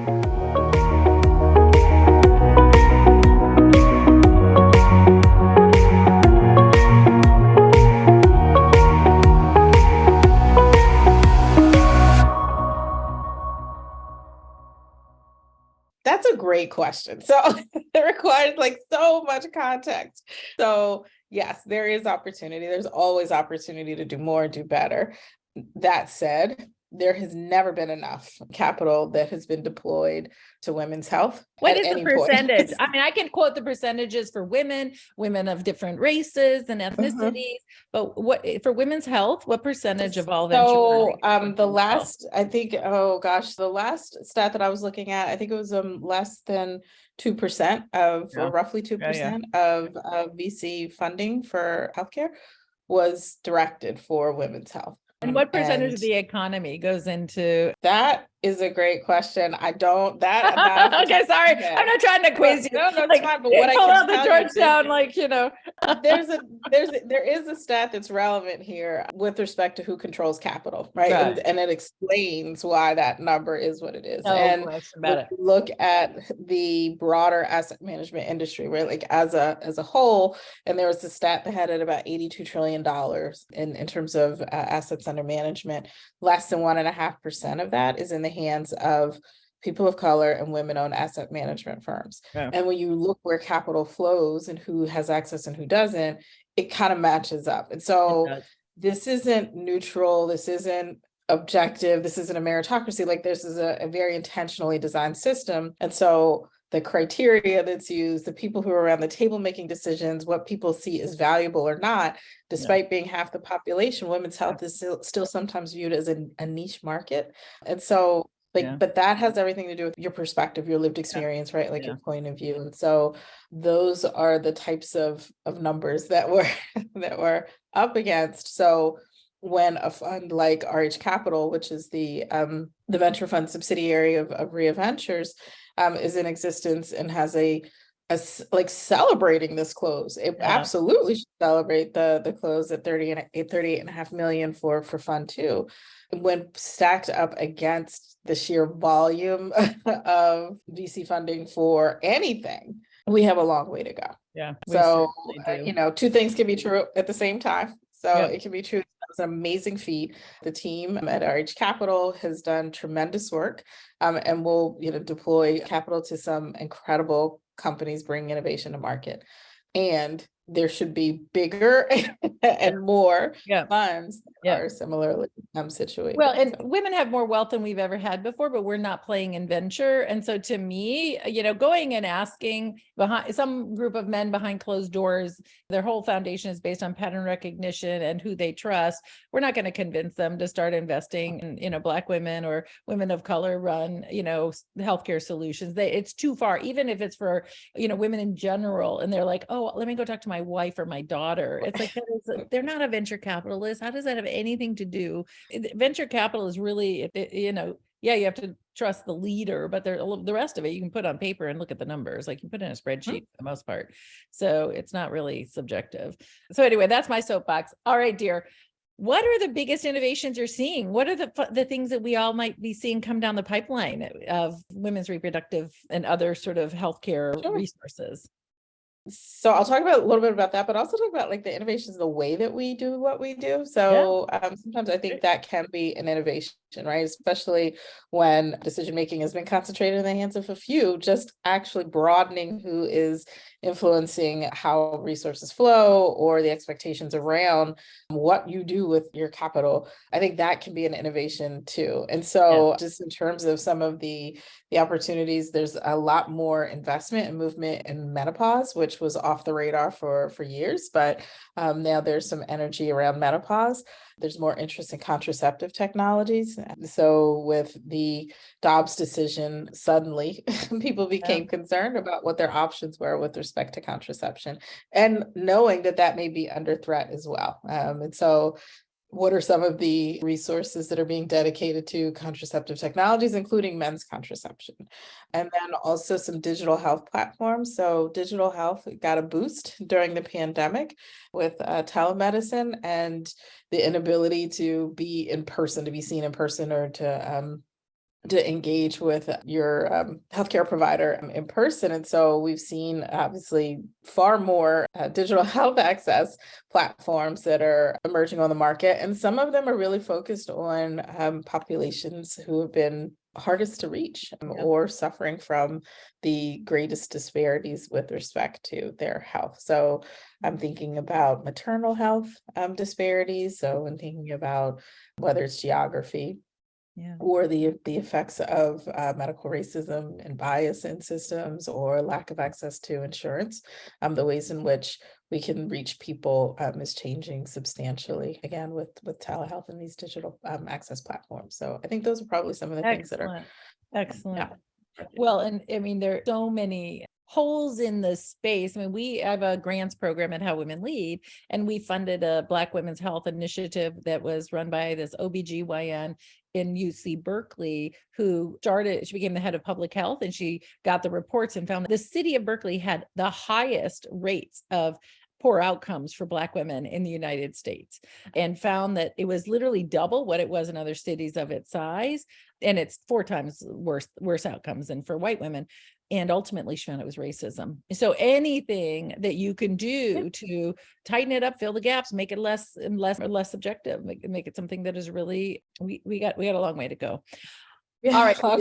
That's a great question. So it requires like so much context. So yes, there is opportunity. There's always opportunity to do more, do better. That said, there has never been enough capital that has been deployed to women's health. What is the percentage? I mean, I can quote the percentages for women of different races and ethnicities, but what for women's health, what percentage of all venture? So the last, I think, the last stat that I was looking at, I think it was less than 2% of, or roughly 2% of VC funding for healthcare was directed for women's health. And what percentage of the economy goes into? That is a great question. I don't that. Okay, sorry, I'm not trying to quiz you. No, it's fine. But what I pull can out the tell Georgetown, like there is a stat that's relevant here with respect to who controls capital, right? And it explains why that number is what it is. And look at the broader asset management industry, right? Like as a whole, and there was a stat that had it about $82 trillion in terms of assets under management. Less than 1.5% of that is in the hands of people of color and women-owned asset management firms. And when you look where capital flows and who has access and who doesn't, it kind of matches up. And so this isn't neutral. This isn't objective. This isn't a meritocracy. Like this is a very intentionally designed system. And so the criteria that's used, the people who are around the table making decisions, what people see as valuable or not, despite being half the population, women's health is still sometimes viewed as a niche market. And so but that has everything to do with your perspective, your lived experience, right? Like your point of view. And so those are the types of numbers that we're up against. So when a fund like RH Capital, which is the venture fund subsidiary of Ria Ventures, is in existence and has a like celebrating this close, it absolutely should celebrate the close at 38.5 million for fund 2. When stacked up against the sheer volume of VC funding for anything, we have a long way to go. So two things can be true at the same time. So it can be true. It's an amazing feat. The team at RH Capital has done tremendous work, and will deploy capital to some incredible companies bringing innovation to market. And there should be bigger and more funds that are similarly situated. Well, and women have more wealth than we've ever had before, but we're not playing in venture. And so to me, going and asking behind some group of men behind closed doors, their whole foundation is based on pattern recognition and who they trust. We're not going to convince them to start investing in, Black women or women of color run, healthcare solutions. It's too far, even if it's for, women in general. And they're like, oh, let me go talk to my wife or my daughter. It's like, they're not a venture capitalist. How does that have anything to do? Venture capital is really, you have to trust the leader, but the rest of it you can put on paper and look at the numbers, like you put in a spreadsheet for the most part. So it's not really subjective. So anyway, that's my soapbox. All right, dear. What are the biggest innovations you're seeing? What are the things that we all might be seeing come down the pipeline of women's reproductive and other sort of healthcare resources? So I'll talk about a little bit about that, but also talk about like the innovations, the way that we do what we do. So sometimes I think that can be an innovation, right? Especially when decision-making has been concentrated in the hands of a few, just actually broadening who is influencing how resources flow or the expectations around what you do with your capital. I think that can be an innovation too. And so just in terms of some of the opportunities, there's a lot more investment and movement in menopause, which was off the radar for years, but now there's some energy around menopause. There's more interest in contraceptive technologies. So with the Dobbs decision, suddenly people became concerned about what their options were with respect to contraception, and knowing that may be under threat as well. And so what are some of the resources that are being dedicated to contraceptive technologies, including men's contraception? And then also some digital health platforms. So digital health got a boost during the pandemic with telemedicine and the inability to be in person, to be seen in person, or to to engage with your healthcare provider in person. And so we've seen obviously far more digital health access platforms that are emerging on the market. And some of them are really focused on populations who have been hardest to reach or suffering from the greatest disparities with respect to their health. So I'm thinking about maternal health disparities. So when thinking about whether it's geography, or the effects of medical racism and bias in systems, or lack of access to insurance, the ways in which we can reach people is changing substantially, again, with telehealth and these digital access platforms. So I think those are probably some of the things that are excellent. Well, and I mean, there are so many holes in the space. I mean, we have a grants program at How Women Lead, and we funded a Black Women's Health Initiative that was run by this OBGYN in UC Berkeley, she became the head of public health, and she got the reports and found that the city of Berkeley had the highest rates of poor outcomes for Black women in the United States, and found that it was literally double what it was in other cities of its size. And it's 4 times worse outcomes than for white women. And ultimately she found it was racism. So anything that you can do to tighten it up, fill the gaps, make it less subjective, make it something that is really, we got a long way to go. Yeah, all right. All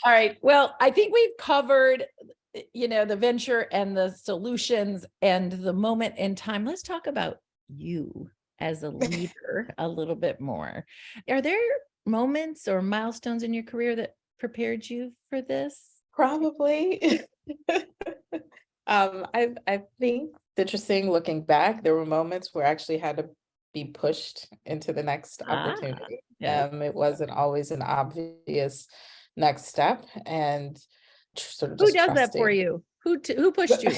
right. Well, I think we've covered, the venture and the solutions and the moment in time. Let's talk about you as a leader a little bit more. Are there moments or milestones in your career that prepared you for this? Probably. I think it's interesting looking back, there were moments where I actually had to be pushed into the next opportunity. It wasn't always an obvious next step, and sort of just who does that for you? Who pushed you?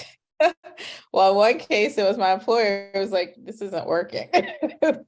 Well, in one case, it was my employer. It was like, this isn't working. And,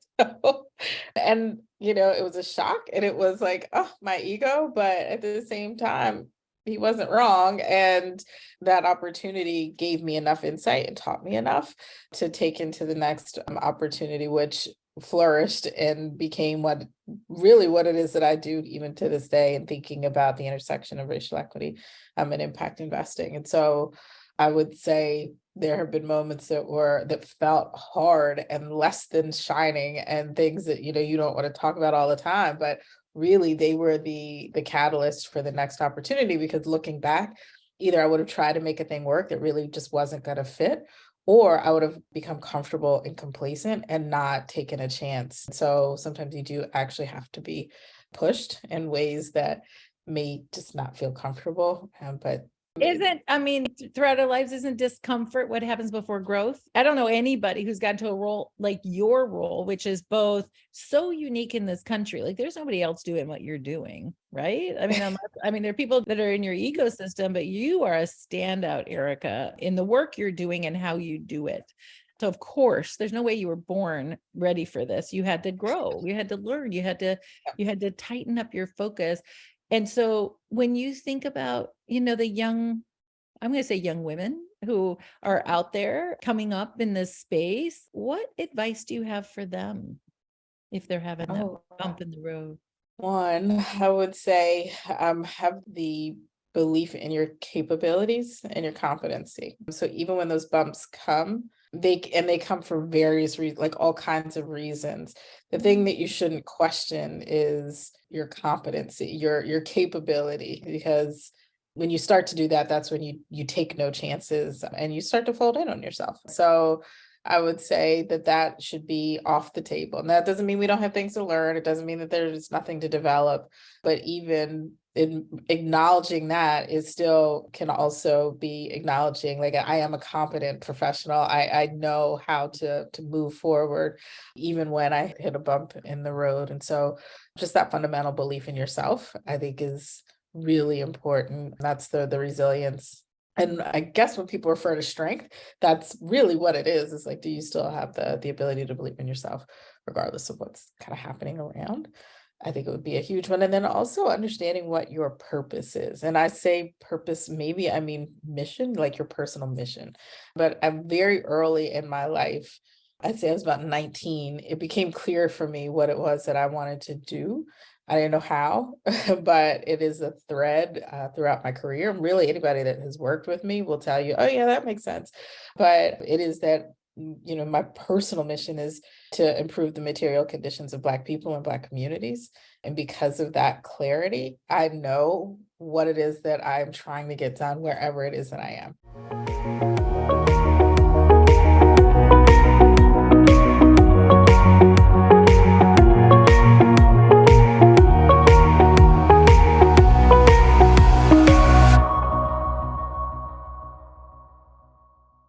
it was a shock, and it was like, oh, my ego. But at the same time, he wasn't wrong. And that opportunity gave me enough insight and taught me enough to take into the next opportunity, which flourished and became what it is that I do even to this day, and thinking about the intersection of racial equity and impact investing. And so I would say there have been moments that felt hard and less than shining, and things that you don't want to talk about all the time, but really they were the catalyst for the next opportunity. Because looking back, either I would have tried to make a thing work that really just wasn't going to fit, or I would have become comfortable and complacent and not taken a chance. So sometimes you do actually have to be pushed in ways that may just not feel comfortable, but throughout our lives, isn't discomfort what happens before growth? I don't know anybody who's gotten to a role like your role, which is both so unique in this country. Like, there's nobody else doing what you're doing, right? There are people that are in your ecosystem, but you are a standout, Erika, in the work you're doing and how you do it. So of course, there's no way you were born ready for this. You had to grow, you had to learn, you had to tighten up your focus. And so when you think about, the young women who are out there coming up in this space, what advice do you have for them if they're having that bump in the road? One, I would say have the belief in your capabilities and your competency. So even when those bumps come, they come for various reasons, like all kinds of reasons. The thing that you shouldn't question is your competency, your capability, because when you start to do that, that's when you take no chances and you start to fold in on yourself. So I would say that should be off the table. And that doesn't mean we don't have things to learn. It doesn't mean that there's nothing to develop, but even in acknowledging that can also be acknowledging, like, I am a competent professional. I know how to move forward, even when I hit a bump in the road. And so just that fundamental belief in yourself, I think, is really important. That's the resilience. And I guess when people refer to strength, that's really what it is. It's like, do you still have the ability to believe in yourself, regardless of what's kind of happening around? I think it would be a huge one. And then also understanding what your purpose is. And I say purpose, maybe I mean mission, like your personal mission. But I'm very early in my life, I'd say I was about 19, it became clear for me what it was that I wanted to do. I didn't know how, but it is a thread throughout my career. And really, anybody that has worked with me will tell you, oh, yeah, that makes sense. But it is that, my personal mission is to improve the material conditions of Black people and Black communities. And because of that clarity, I know what it is that I'm trying to get done wherever it is that I am.